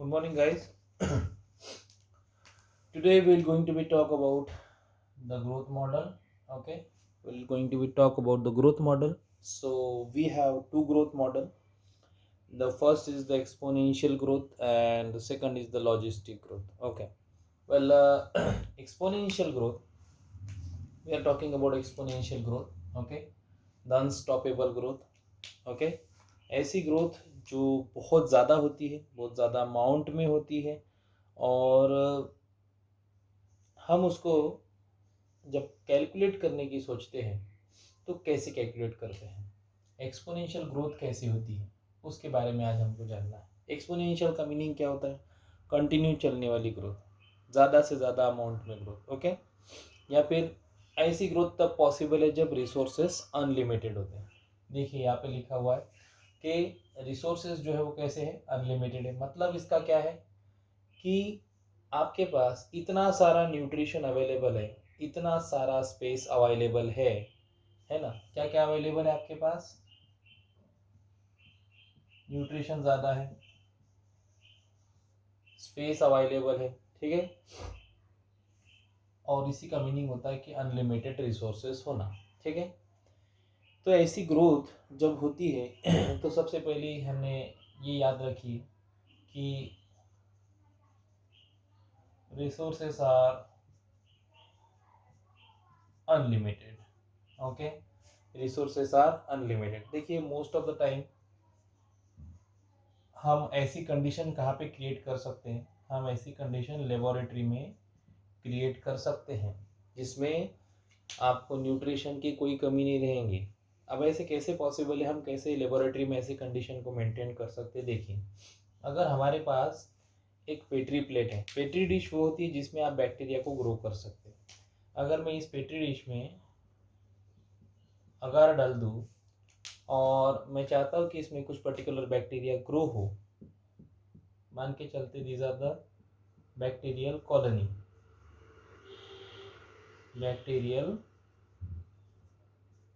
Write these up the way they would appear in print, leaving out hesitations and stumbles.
Good morning, guys. Today we're going to be talk about the growth model. Okay, we're going to be talk about the growth model. So we have two growth model. The first is the exponential growth, and the second is the logistic growth. Okay. Well, exponential growth. We are talking about exponential growth. Okay, the unstoppable growth. Okay, ऐसी growth जो बहुत ज़्यादा होती है, बहुत ज़्यादा amount में होती है, और हम उसको जब कैलकुलेट करने की सोचते हैं तो कैसे कैलकुलेट करते हैं, एक्सपोनेंशियल ग्रोथ कैसी होती है, उसके बारे में आज हमको जानना है। एक्सपोनेंशियल का मीनिंग क्या होता है? कंटिन्यू चलने वाली ग्रोथ, ज़्यादा से ज़्यादा अमाउंट में ग्रोथ। ओके, या फिर ऐसी ग्रोथ तब पॉसिबल है जब रिसोर्सेस अनलिमिटेड होते हैं। देखिए यहाँ पे लिखा हुआ है कि रिसोर्सेज जो है वो कैसे है, अनलिमिटेड है। मतलब इसका क्या है कि आपके पास इतना सारा न्यूट्रिशन अवेलेबल है, इतना सारा स्पेस अवेलेबल है ना। क्या क्या अवेलेबल है आपके पास? न्यूट्रिशन ज़्यादा है, स्पेस अवेलेबल है, ठीक है, और इसी का मीनिंग होता है कि अनलिमिटेड रिसोर्सेस होना। ठीक है, तो ऐसी ग्रोथ जब होती है तो सबसे पहले हमने ये याद रखिए कि resources are unlimited. Okay, resources are unlimited. देखिए मोस्ट ऑफ द टाइम हम ऐसी कंडीशन कहाँ पे क्रिएट कर सकते हैं? हम ऐसी कंडीशन लेबोरेटरी में क्रिएट कर सकते हैं जिसमें आपको न्यूट्रिशन की कोई कमी नहीं रहेंगी। अब ऐसे कैसे पॉसिबल है? हम कैसे लेबोरेटरी में ऐसी कंडीशन को मेंटेन कर सकते हैं? देखिए, अगर हमारे पास एक पेट्री प्लेट है, पेट्री डिश वो होती है जिसमें आप बैक्टीरिया को ग्रो कर सकते हैं। अगर मैं इस पेट्री डिश में अगार डाल दूँ और मैं चाहता हूँ कि इसमें कुछ पर्टिकुलर बैक्टीरिया ग्रो हो, मान के चलते these are the bacterial colony, bacterial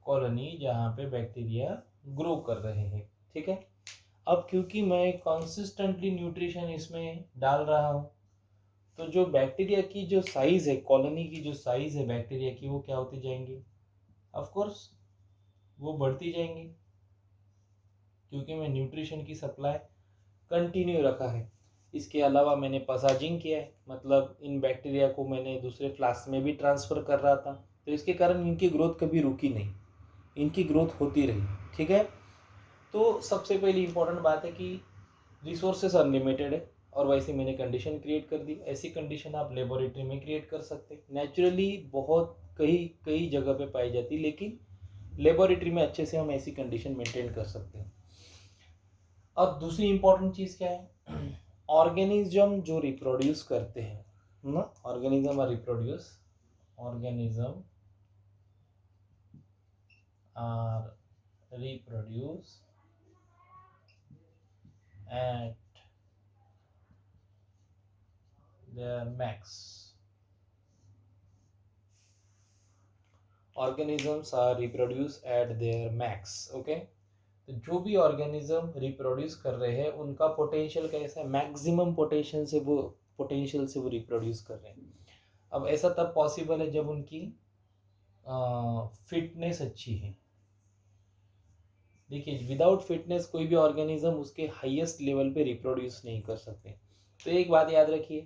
colony जहाँ पे बैक्टीरिया ग्रो कर रहे हैं। ठीक है, अब क्योंकि मैं कंसिस्टेंटली न्यूट्रिशन इसमें डाल रहा हूँ, तो जो बैक्टीरिया की जो साइज़ है, कॉलोनी की जो साइज़ है बैक्टीरिया की, वो क्या होती जाएंगी? ऑफ कोर्स वो बढ़ती जाएंगी, क्योंकि मैं न्यूट्रिशन की सप्लाई कंटिन्यू रखा है। इसके अलावा मैंने पसाजिंग किया है, मतलब इन बैक्टीरिया को मैंने दूसरे फ्लास्क में भी ट्रांसफ़र कर रहा था, तो इसके कारण इनकी ग्रोथ कभी रुकी नहीं, इनकी ग्रोथ होती रही। ठीक है, तो सबसे पहली इंपॉर्टेंट बात है कि रिसोर्सेस अनलिमिटेड है, और वैसे मैंने कंडीशन क्रिएट कर दी। ऐसी कंडीशन आप लेबोरेटरी में क्रिएट कर सकते हैं। नेचुरली बहुत कई कई जगह पे पाई जाती है, लेकिन लेबोरेटरी में अच्छे से हम ऐसी कंडीशन मेंटेन कर सकते हैं। अब दूसरी इंपॉर्टेंट चीज़ क्या है? ऑर्गेनिज्म जो रिप्रोड्यूस करते हैं ना, organism are reproduce, organism are reproduce at their max, organisms are reproduce at their max. Okay, तो जो भी ऑर्गेनिज्म रिप्रोड्यूस कर रहे हैं उनका पोटेंशियल कैसा है? मैक्सिमम पोटेंशियल से वो रिप्रोड्यूस कर रहे हैं। अब ऐसा तब पॉसिबल है जब उनकी फिटनेस अच्छी है। देखिए, विदाउट फिटनेस कोई भी ऑर्गेनिज्म उसके हाईएस्ट लेवल पे रिप्रोड्यूस नहीं कर सकते। तो एक बात याद रखिए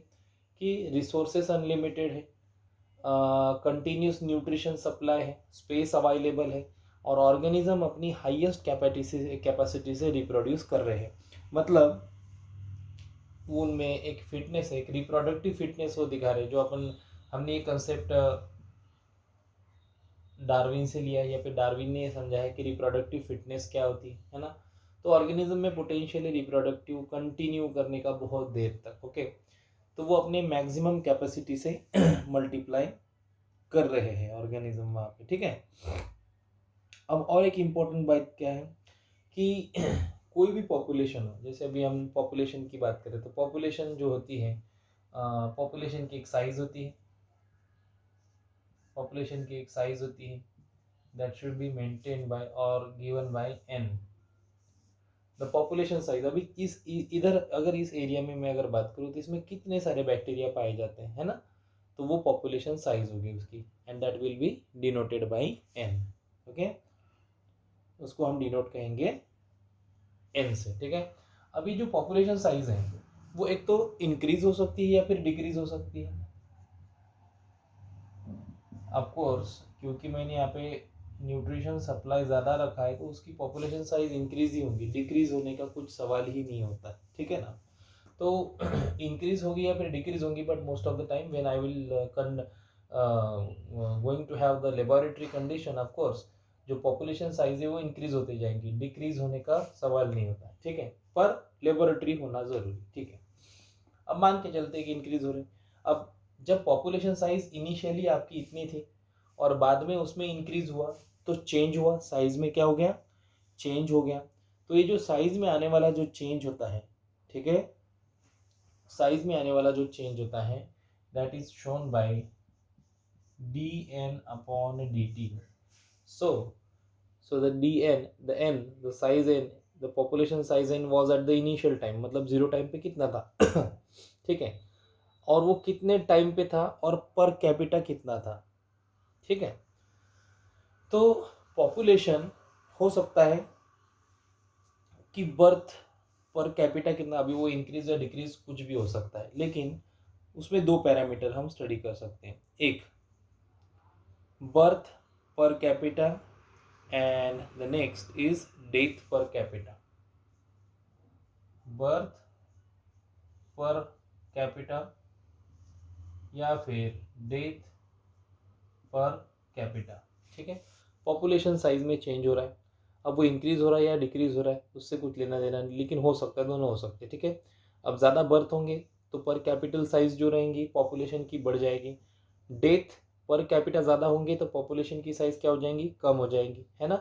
कि रिसोर्सेस अनलिमिटेड है, कंटिन्यूस न्यूट्रिशन सप्लाई है, स्पेस अवेलेबल है, और ऑर्गेनिज्म अपनी हाईएस्ट कैपेसिटी से रिप्रोड्यूस कर रहे हैं। मतलब उनमें एक फिटनेस है, एक रिप्रोडक्टिव फिटनेस वो दिखा रहे हैं। जो हमने ये कंसेप्ट डार्विन से लिया है, या फिर डार्विन ने ये समझा है कि रिप्रोडक्टिव फिटनेस क्या होती है ना। तो ऑर्गेनिज्म में पोटेंशियल है रिप्रोडक्टिव कंटिन्यू करने का बहुत देर तक। ओके, तो वो अपने मैक्सिमम कैपेसिटी से मल्टीप्लाई कर रहे हैं ऑर्गेनिज्म वहाँ पे। ठीक है, अब और एक इम्पोर्टेंट बात क्या है कि कोई भी पॉपुलेशन हो, जैसे अभी हम पॉपुलेशन की बात करें, तो पॉपुलेशन जो होती है, पॉपुलेशन की एक साइज़ होती है, पॉपुलेशन की एक साइज़ होती है, that should be maintain by और given by n. The population size. अभी इधर अगर इस एरिया में मैं अगर बात करूँ तो इसमें कितने सारे बैक्टीरिया पाए जाते हैं, है ना, तो वो पॉपुलेशन साइज होगी उसकी, and that will be denoted by n. Okay, उसको हम डिनोट कहेंगे एन से, ठीक है। अभी जो पॉपुलेशन साइज है वो एक तो इंक्रीज हो सकती है या फिर डिक्रीज हो सकती है। ऑफ कोर्स क्योंकि मैंने यहाँ पे न्यूट्रिशन सप्लाई ज़्यादा रखा है तो उसकी पॉपुलेशन साइज इंक्रीज ही होगी, डिक्रीज होने का कुछ सवाल ही नहीं होता, ठीक है ना। तो इंक्रीज होगी या फिर डिक्रीज होगी, but most of the time when I will going to have the laboratory condition, of course जो पॉपुलेशन साइज है वो इंक्रीज होते जाएंगी, डिक्रीज होने का सवाल नहीं होता, ठीक है, पर लेबोरेटरी होना जरूरी, ठीक है। अब मान के चलते हैं कि इंक्रीज हो रहे हैं। अब जब पॉपुलेशन साइज इनिशियली आपकी इतनी थी और बाद में उसमें इंक्रीज हुआ तो चेंज हुआ, साइज में क्या हो गया, चेंज हो गया। तो ये जो साइज में आने वाला जो चेंज होता है, ठीक है, साइज में आने वाला जो चेंज होता है that is shown by dn upon dt. So the dn, the n, the size n, the population size n was at the initial time, मतलब जीरो टाइम पे कितना था ठीक है, और वो कितने टाइम पे था और पर कैपिटा कितना था, ठीक है। तो पॉपुलेशन हो सकता है कि बर्थ पर कैपिटा कितना, अभी वो इंक्रीज या डिक्रीज कुछ भी हो सकता है, लेकिन उसमें दो पैरामीटर हम स्टडी कर सकते हैं, एक birth per capita and the next is death per capita. Birth per capita या फिर डेथ पर कैपिटा, ठीक है। पॉपुलेशन साइज में चेंज हो रहा है, अब वो इंक्रीज हो रहा है या डिक्रीज हो रहा है उससे कुछ लेना देना नहीं, लेकिन हो सकता है, दोनों हो सकते हैं, ठीक है। अब ज़्यादा बर्थ होंगे तो पर कैपिटल साइज जो रहेंगी पॉपुलेशन की बढ़ जाएगी, डेथ पर कैपिटा ज़्यादा होंगे तो पॉपुलेशन की साइज क्या हो जाएंगी, कम हो जाएंगी, है ना।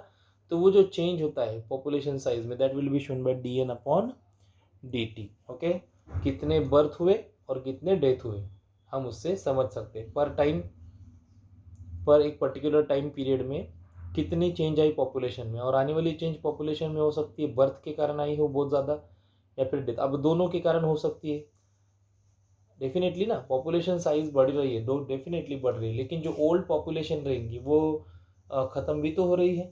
तो वो जो चेंज होता है पॉपुलेशन साइज में that will be shown bye dn upon dt। Okay, कितने बर्थ हुए और कितने डेथ हुए हम उससे समझ सकते हैं, पर टाइम, पर एक पर्टिकुलर टाइम पीरियड में कितनी चेंज आई पॉपुलेशन में, और आने वाली चेंज पॉपुलेशन में हो सकती है बर्थ के कारण आई हो बहुत ज़्यादा या फिर डेथ, अब दोनों के कारण हो सकती है। डेफिनेटली ना पॉपुलेशन साइज बढ़ रही है, दो डेफिनेटली बढ़ रही है, लेकिन जो ओल्ड पॉपुलेशन रहेंगी वो ख़त्म भी तो हो रही है,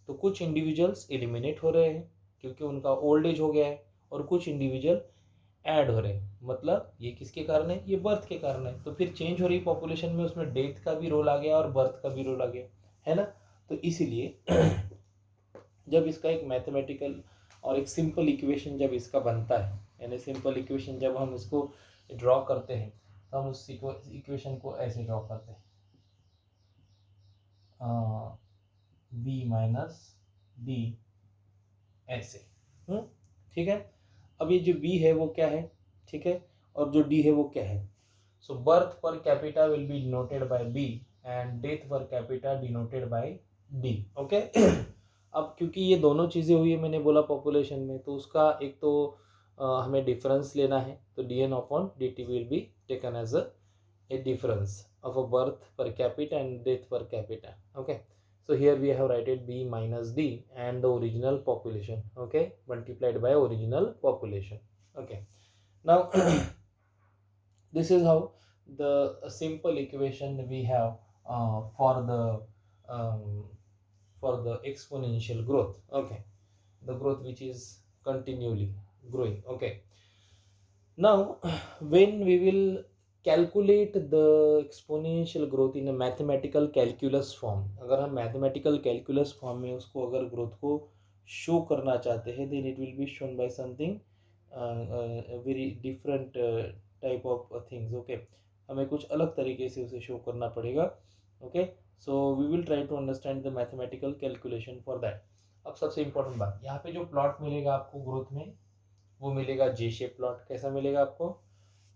तो कुछ इंडिविजुअल्स एलिमिनेट हो रहे हैं क्योंकि उनका ओल्ड एज हो गया है, और कुछ इंडिविजुअल ऐड हो रहे हैं, मतलब ये किसके कारण है, ये बर्थ के कारण है। तो फिर चेंज हो रही पॉपुलेशन में उसमें डेथ का भी रोल आ गया और बर्थ का भी रोल आ गया, है ना। तो इसीलिए जब इसका एक मैथमेटिकल और एक सिंपल इक्वेशन जब इसका बनता है, यानी सिंपल इक्वेशन जब हम इसको ड्रॉ करते हैं तो हम उस इक्वेशन को ऐसे ड्रॉ करते हैं, बी माइनस डी ऐसे, ठीक है। अब ये जो बी है वो क्या है, ठीक है, और जो डी है वो क्या है। So birth per capita will be denoted by b and death per capita denoted by d. Okay, अब क्योंकि ये दोनों चीज़ें हुई है मैंने बोला पॉपुलेशन में, तो उसका एक तो हमें डिफरेंस लेना है, तो d n upon d t will be taken as a difference of a birth per capita and death per capita. Okay, so here we have written b minus d and the original population, okay, multiplied by original population. Okay, now this is how the simple equation we have um, for the exponential growth. Okay, the growth which is continually growing. Okay, now when we will calculate the exponential growth in a mathematical calculus form, अगर हम mathematical calculus form में उसको अगर growth को show करना चाहते हैं then it will be shown by something very different type of things. Okay, हमें कुछ अलग तरीके से उसे शो करना पड़ेगा। Okay, so we will try to understand the mathematical calculation for that. अब सबसे इम्पोर्टेंट बात, यहाँ पे जो प्लॉट मिलेगा आपको ग्रोथ में वो मिलेगा जे शेप प्लॉट। कैसा मिलेगा आपको,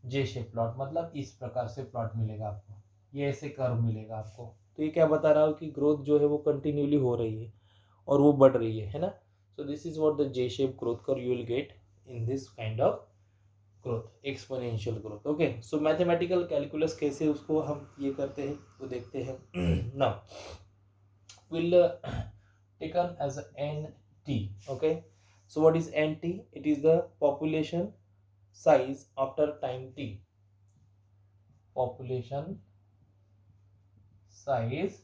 जे शेप प्लॉट, मतलब इस प्रकार से प्लॉट मिलेगा आपको, ये ऐसे कर्व मिलेगा आपको। तो ये क्या बता रहा हूँ कि ग्रोथ जो है वो कंटिन्यूली हो रही है और वो बढ़ रही है ना। So this is what the J shape growth curve you will get in this kind of growth, exponential growth. Okay, so mathematical calculus कैसे उसको हम ये करते हैं वो देखते हैं। Now will taken as n t. Okay, So what is nt? It is the population size after time t. Population size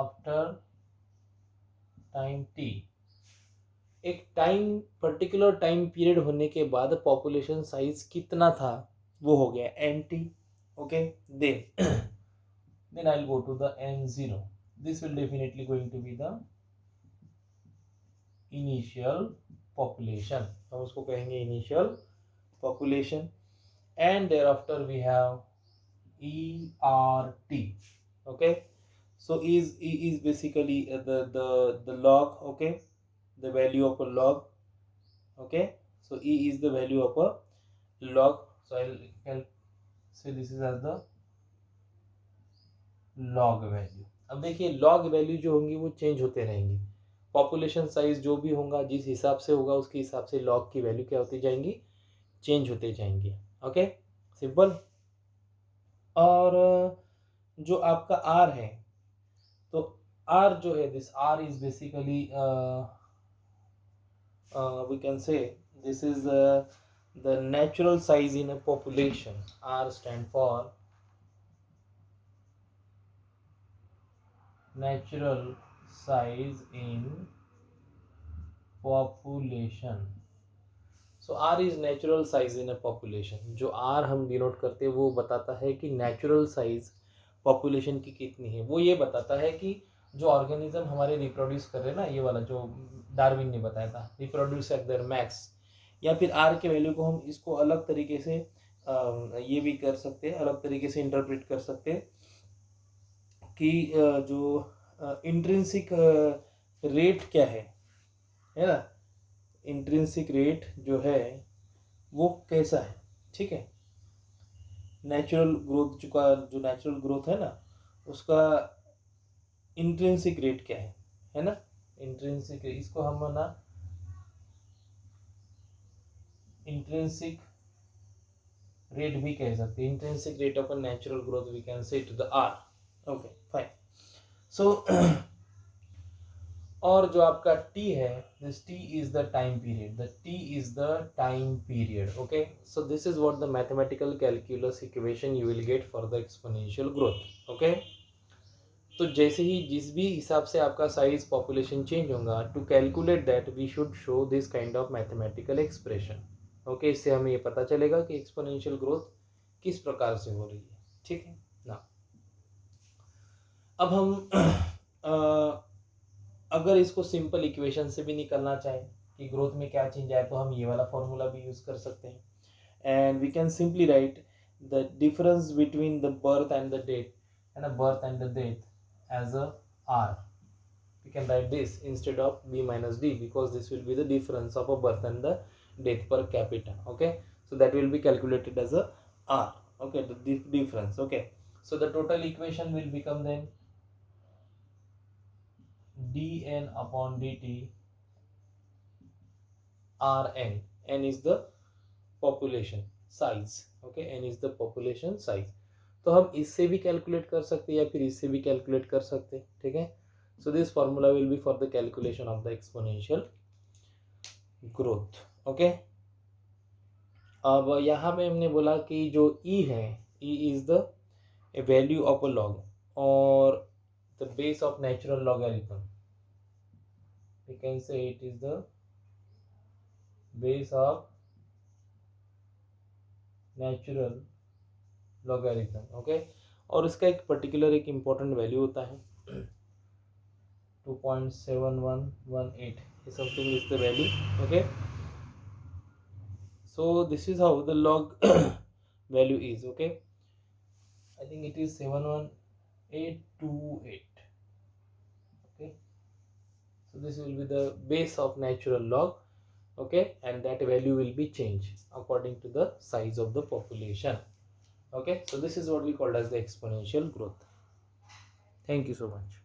after time t. एक टाइम पर्टिकुलर टाइम पीरियड होने के बाद पॉपुलेशन साइज कितना था वो हो गया nt. Okay, then I'll go to the n0. This will definitely going to be the initial population. हम उसको कहेंगे initial population. And thereafter we have ERT. Okay, so is basically the log. Okay, the value of a log. Okay, so E is the value of a log. So I'll say this is as the log value. अब देखिए log value जो होंगी वो change होते रहेंगी. Population size जो भी होगा जिस हिसाब से होगा उसके हिसाब से लॉग की वैल्यू क्या होती जाएंगी, चेंज होते जाएंगी. Okay, simple. और जो आपका आर है, तो आर जो है, this r is basically we can say this is the natural size in a population. R stand for natural size in population. So R is natural size in a population. जो R हम denote करते हैं वो बताता है कि natural size population की कितनी है. वो ये बताता है कि जो ऑर्गेनिज्म हमारे रिप्रोड्यूस कर रहे हैं ना, ये वाला जो डार्विन ने बताया था, रिप्रोड्यूस एट देयर मैक्स. या फिर R के वैल्यू को हम इसको अलग तरीके से ये भी कर सकते हैं, अलग तरीके से इंटरप्रेट कर सकते हैं कि जो इंट्रिंसिक रेट क्या है ना, इंट्रिंसिक रेट जो है वो कैसा है. ठीक है, नेचुरल ग्रोथ जो नेचुरल ग्रोथ है ना उसका इंट्रिंसिक रेट क्या है ना. इंट्रिंसिक इसको हम ना इंट्रिंसिक रेट भी कह सकते हैं. Intrinsic rate of a natural growth we can say to the r. Okay, fine. So और जो आपका t है, this t is the time period. The t is the time period. Okay, so this is what the mathematical calculus equation you will get for the exponential growth. Okay, तो जैसे ही जिस भी हिसाब से आपका साइज पॉपुलेशन चेंज होगा, to calculate that we should show this kind of mathematical expression. Okay, इससे हमें ये पता चलेगा कि एक्सपोनेंशियल ग्रोथ किस प्रकार से हो रही है. ठीक है ना. अब हम अगर इसको सिंपल इक्वेशन से भी निकलना चाहें कि ग्रोथ में क्या चेंज आए, तो हम ये वाला फॉर्मूला भी यूज कर सकते हैं. And we can simply write the difference between the birth and the death, है ना, birth and the death as a r. we can write this instead of b minus d because this will be the difference of a birth and the death per capita. Okay, so that will be calculated as a r. Okay, the difference. Okay, so the total equation will become then dn upon dt rn. N is the population size. Okay, n is the population size. तो हम इससे भी calculate कर सकते हैं या फिर इससे भी कैलकुलेट कर सकते हैं. ठीक है, so this formula will be for the calculation of the exponential growth. Okay, अब यहाँ पे हमने बोला कि जो e है, e is the value of a log or the base of natural logarithm. We can say it is the base of natural logarithm. Okay, और इसका एक पर्टिकुलर एक इम्पोर्टेंट वैल्यू होता है 2.7118. something is the value. Okay, so this is how the log value is. Okay, I think it is 71828. Okay, so this will be the base of natural log. Okay, and that value will be changed according to the size of the population. Okay, so this is what we called as the exponential growth. Thank you so much.